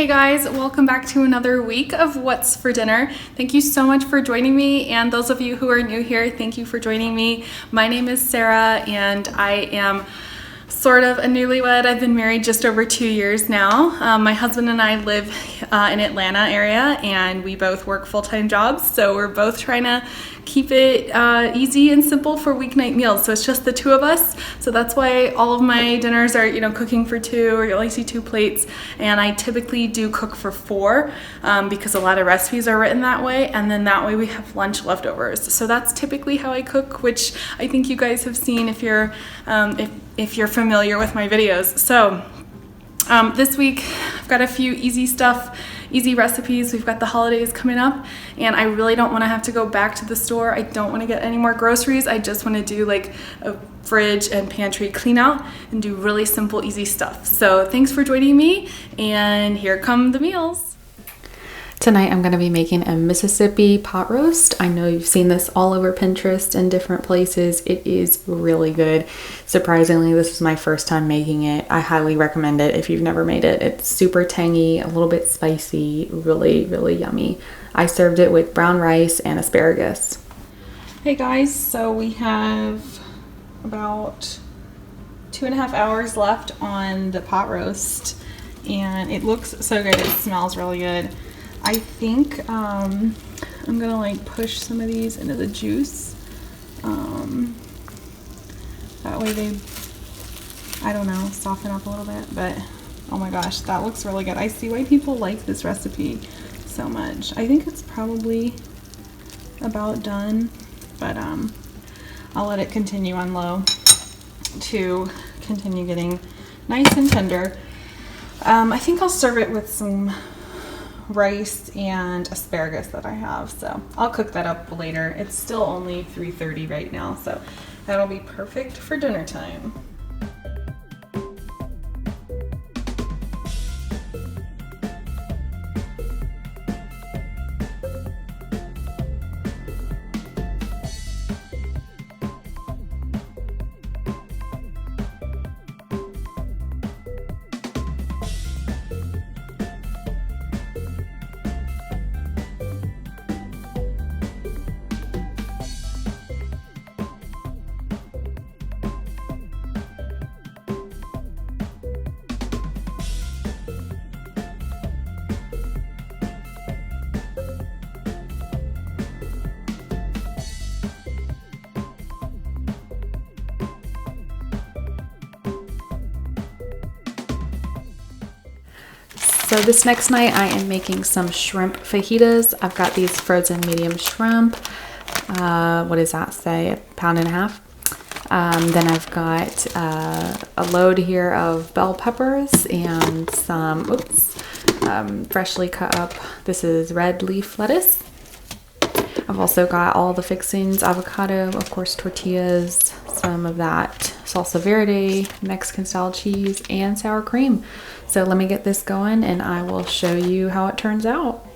Hey guys, welcome back to another week of What's for Dinner. Thank you so much for joining me, and those of you who are new here, thank you for joining me. My name is Sarah and I am sort of a newlywed. I've been married just over 2 years now. My husband and I live in Atlanta area and we both work full-time jobs, so we're both trying to keep it easy and simple for weeknight meals. So it's just the two of us. So that's why all of my dinners are, cooking for two, or you'll only see 2 plates. And I typically do cook for 4 because a lot of recipes are written that way. And then that way we have lunch leftovers. So that's typically how I cook, which I think you guys have seen if you're familiar with my videos. So this week I've got a few easy recipes. We've got the holidays coming up and I really don't want to have to go back to the store. I don't want to get any more groceries. I just want to do like a fridge and pantry clean out and do really simple, easy stuff. So thanks for joining me, and here come the meals. Tonight I'm going to be making a Mississippi pot roast. I know you've seen this all over Pinterest and different places. It is really good. Surprisingly, this is my first time making it. I highly recommend it if you've never made it. It's super tangy, a little bit spicy, really, really yummy. I served it with brown rice and asparagus. Hey guys, so we have about 2.5 hours left on the pot roast and it looks so good. It smells really good. I think I'm gonna push some of these into the juice. That way they, soften up a little bit. But oh my gosh, that looks really good. I see why people like this recipe so much. I think it's probably about done, but I'll let it continue on low to continue getting nice and tender. I think I'll serve it with some rice and asparagus that I have, so I'll cook that up later. It's still only 3:30 right now, so that'll be perfect for dinner time. So this next night I am making some shrimp fajitas. I've got these frozen medium shrimp. What does that say? 1.5 pounds. Then I've got a load here of bell peppers and some freshly cut up. This is red leaf lettuce. I've also got all the fixings, avocado, of course tortillas, some of that salsa verde, Mexican style cheese, and sour cream. So let me get this going and I will show you how it turns out.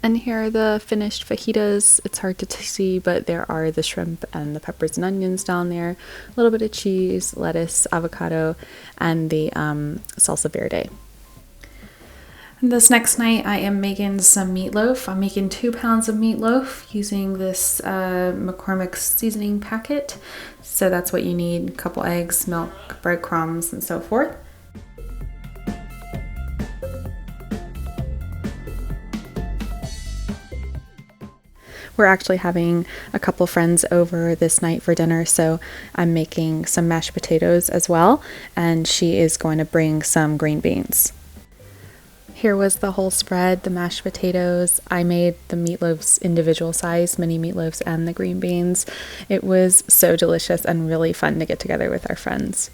And here are the finished fajitas. It's hard to see, but there are the shrimp and the peppers and onions down there, a little bit of cheese, lettuce, avocado, and the salsa verde. This next night I am making some meatloaf. I'm making 2 pounds of meatloaf using this McCormick's seasoning packet. So that's what you need: a couple eggs, milk, breadcrumbs, and so forth. We're actually having a couple friends over this night for dinner, so I'm making some mashed potatoes as well, and she is going to bring some green beans. Here was the whole spread: the mashed potatoes. I made the meatloaves individual size, mini meatloaves, and the green beans. It was so delicious and really fun to get together with our friends.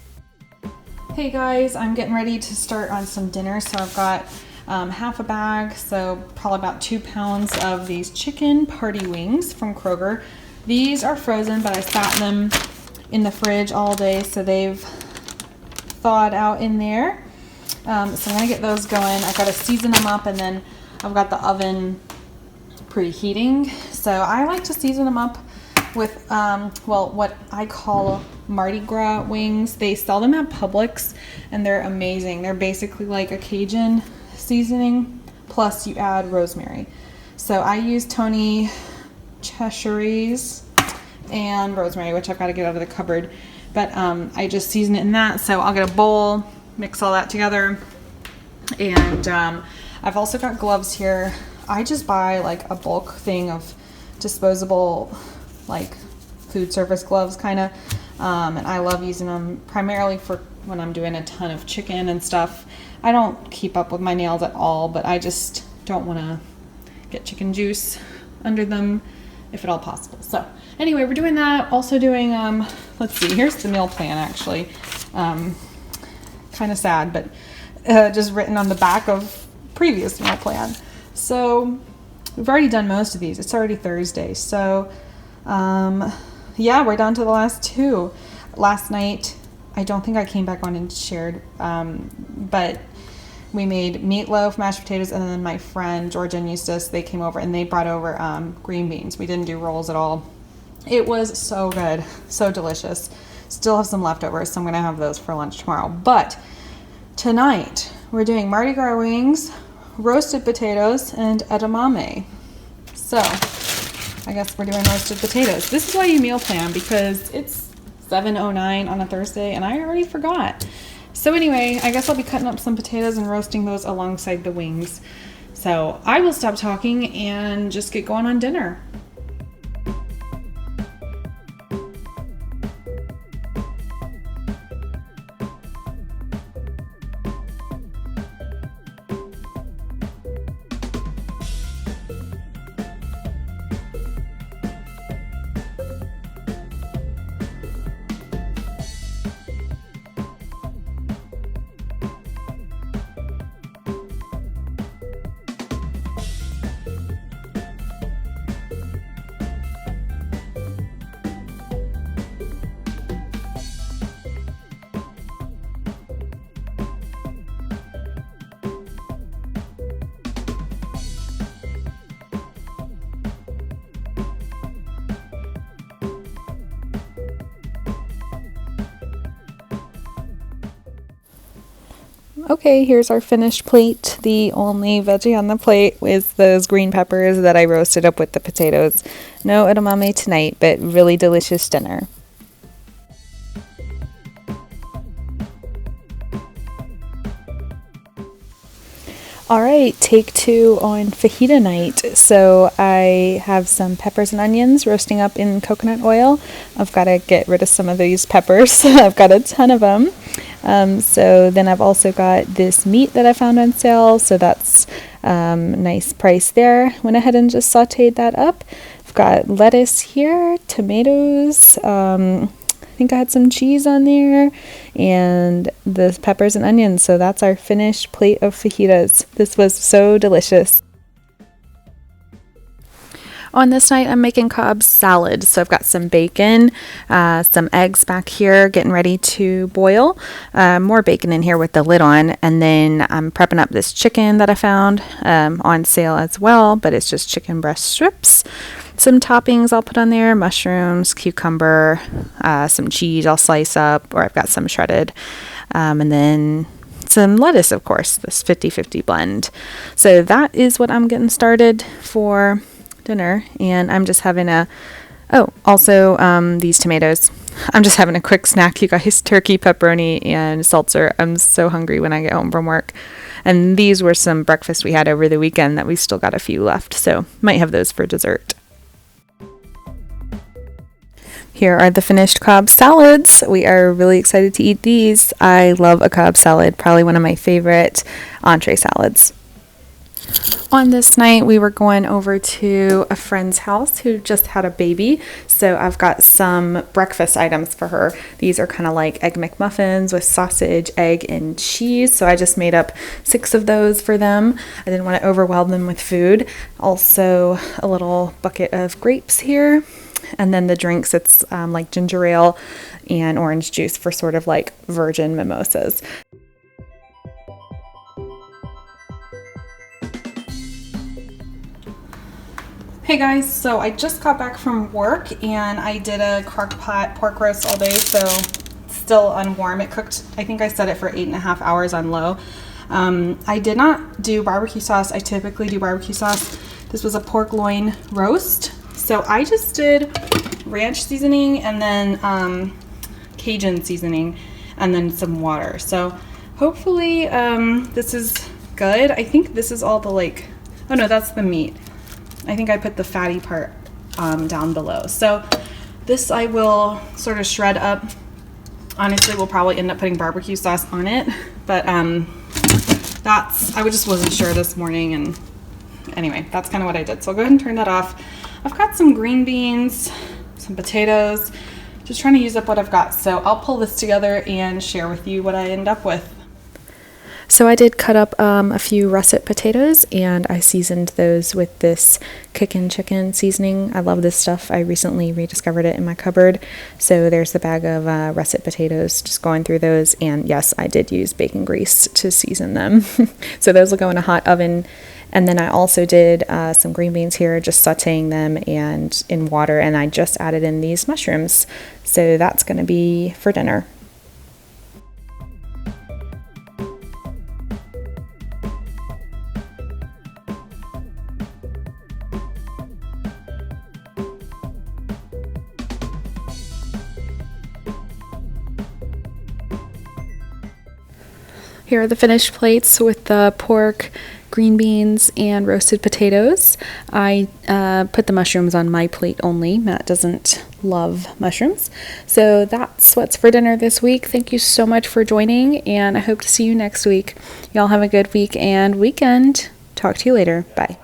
Hey guys, I'm getting ready to start on some dinner. So I've got half a bag, so probably about 2 pounds of these chicken party wings from Kroger. These are frozen, but I sat them in the fridge all day, so they've thawed out in there. So I'm gonna get those going. I've got to season them up, and then I've got the oven preheating. So I like to season them up with, what I call Mardi Gras wings. They sell them at Publix, and they're amazing. They're basically like a Cajun seasoning, plus you add rosemary. So I use Tony Chachere's and rosemary, which I've got to get out of the cupboard. But I just season it in that. So I'll get a bowl, mix all that together, and I've also got gloves here. I just buy like a bulk thing of disposable, like food service gloves kind of, and I love using them primarily for when I'm doing a ton of chicken and stuff. I don't keep up with my nails at all, but I just don't want to get chicken juice under them if at all possible. So anyway, we're doing that. Also doing, let's see, here's the meal plan actually. Kind of sad, but just written on the back of previous meal plan. So we've already done most of these. It's already Thursday. So yeah, we're down to the last 2. Last night, I don't think I came back on and shared, but we made meatloaf, mashed potatoes, and then my friend Georgia and Eustace, they came over and they brought over green beans. We didn't do rolls at all. It was so good, so delicious. Still have some leftovers, so I'm gonna have those for lunch tomorrow. But tonight we're doing Mardi Gras wings, roasted potatoes, and edamame. So I guess we're doing roasted potatoes. This is why you meal plan, because it's 7:09 on a Thursday and I already forgot. So anyway, I guess I'll be cutting up some potatoes and roasting those alongside the wings. So I will stop talking and just get going on dinner. Okay, here's our finished plate. The only veggie on the plate was those green peppers that I roasted up with the potatoes. No edamame tonight, but really delicious dinner. All right, take 2 on fajita night. So I have some peppers and onions roasting up in coconut oil. I've got to get rid of some of these peppers. I've got a ton of them. So then I've also got this meat that I found on sale. So that's nice price there. Went ahead and just sauteed that up. I've got lettuce here, tomatoes, I think I had some cheese on there, and the peppers and onions. So that's our finished plate of fajitas. This was so delicious. On this night, I'm making Cobb salad. So I've got some bacon, some eggs back here getting ready to boil, more bacon in here with the lid on, and then I'm prepping up this chicken that I found on sale as well, but it's just chicken breast strips. Some toppings I'll put on there: mushrooms, cucumber, some cheese I'll slice up, or I've got some shredded, and then some lettuce, of course, this 50-50 blend. So that is what I'm getting started for dinner, and I'm just having these tomatoes. I'm just having a quick snack, you guys. Turkey, pepperoni, and seltzer. I'm so hungry when I get home from work. And these were some breakfast we had over the weekend that we still got a few left, so might have those for dessert. Here are the finished Cobb salads. We are really excited to eat these. I love a Cobb salad, probably one of my favorite entree salads. On this night, we were going over to a friend's house who just had a baby, so I've got some breakfast items for her. These are kind of like egg McMuffins with sausage, egg, and cheese, so I just made up 6 of those for them. I didn't want to overwhelm them with food. Also, a little bucket of grapes here, and then the drinks, it's like ginger ale and orange juice for sort of like virgin mimosas. Hey guys, so I just got back from work and I did a Crockpot pork roast all day, so still unwarm. It cooked, I think I set it for 8.5 hours on low. I did not do barbecue sauce. I typically do barbecue sauce. This was a pork loin roast. So I just did ranch seasoning and then Cajun seasoning and then some water. So hopefully this is good. I think this is all the oh no, that's the meat. I think I put the fatty part down below. So this I will sort of shred up. Honestly, we'll probably end up putting barbecue sauce on it, but I just wasn't sure this morning, and anyway, that's kind of what I did. So I'll go ahead and turn that off. I've got some green beans, some potatoes, just trying to use up what I've got. So I'll pull this together and share with you what I end up with. So I did cut up a few russet potatoes, and I seasoned those with this kickin' chicken seasoning. I love this stuff. I recently rediscovered it in my cupboard. So there's the bag of russet potatoes, just going through those. And yes, I did use bacon grease to season them. So those will go in a hot oven. And then I also did some green beans here, just sauteing them and in water. And I just added in these mushrooms. So that's going to be for dinner. Here are the finished plates with the pork, green beans, and roasted potatoes. I put the mushrooms on my plate only. Matt doesn't love mushrooms. So that's what's for dinner this week. Thank you so much for joining, and I hope to see you next week. Y'all have a good week and weekend. Talk to you later. Bye.